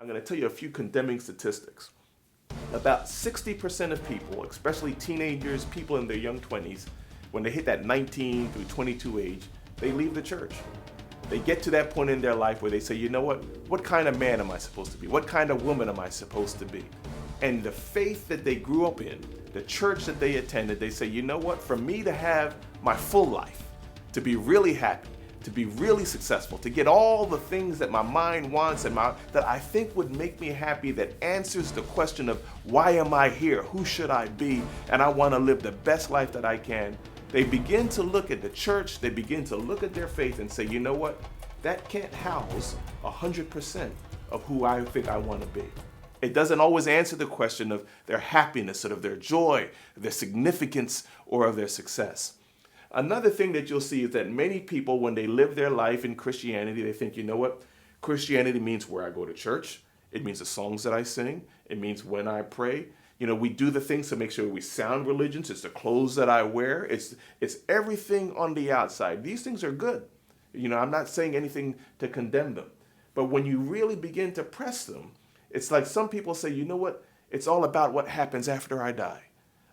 I'm going to tell you a few condemning statistics. About 60% of people, especially teenagers, people in their young 20s, when they hit that 19 through 22 age, they leave the church. They get to that point in their life where they say, you know what kind of man am I supposed to be? What kind of woman am I supposed to be? And the faith that they grew up in, the church that they attended, they say, you know what, for me to have my full life, to be really happy, to be really successful, to get all the things that my mind wants and that I think would make me happy, that answers the question of why am I here? Who should I be? And I want to live the best life that I can. They begin to look at the church, they begin to look at their faith and say, you know what? That can't house 100% of who I think I want to be. It doesn't always answer the question of their happiness or of their joy, their significance, or of their success. Another thing that you'll see is that many people, when they live their life in Christianity, they think, you know what? Christianity means where I go to church. It means the songs that I sing. It means when I pray. You know, we do the things to make sure we sound religious. It's the clothes that I wear. It's everything on the outside. These things are good. You know, I'm not saying anything to condemn them. But when you really begin to press them, it's like some people say, you know what? It's all about what happens after I die.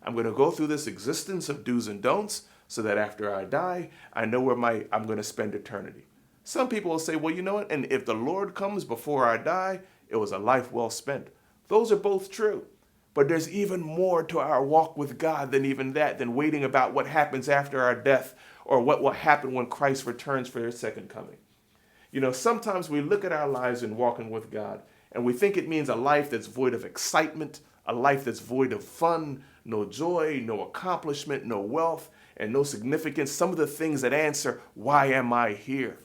I'm going to go through this existence of do's and don'ts so that after I die, I know where I'm going to spend eternity. Some people will say, well, you know what? And if the Lord comes before I die, it was a life well spent. Those are both true. But there's even more to our walk with God than even that, than waiting about what happens after our death or what will happen when Christ returns for his second coming. You know, sometimes we look at our lives in walking with God and we think it means a life that's void of excitement, a life that's void of fun, no joy, no accomplishment, no wealth, and no significance. Some of the things that answer, why am I here?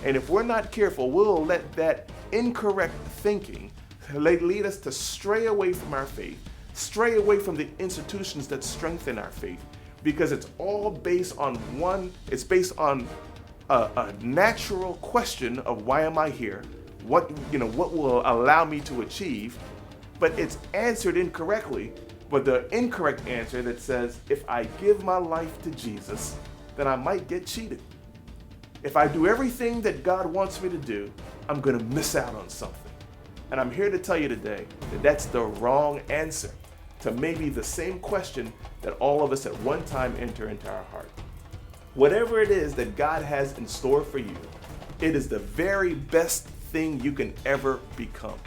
And if we're not careful, we'll let that incorrect thinking lead us to stray away from our faith, stray away from the institutions that strengthen our faith, because it's all based on a natural question of why am I here? What will allow me to achieve? But it's answered incorrectly. But the incorrect answer that says, if I give my life to Jesus, then I might get cheated. If I do everything that God wants me to do, I'm going to miss out on something. And I'm here to tell you today that that's the wrong answer to maybe the same question that all of us at one time enter into our heart. Whatever it is that God has in store for you, it is the very best thing you can ever become.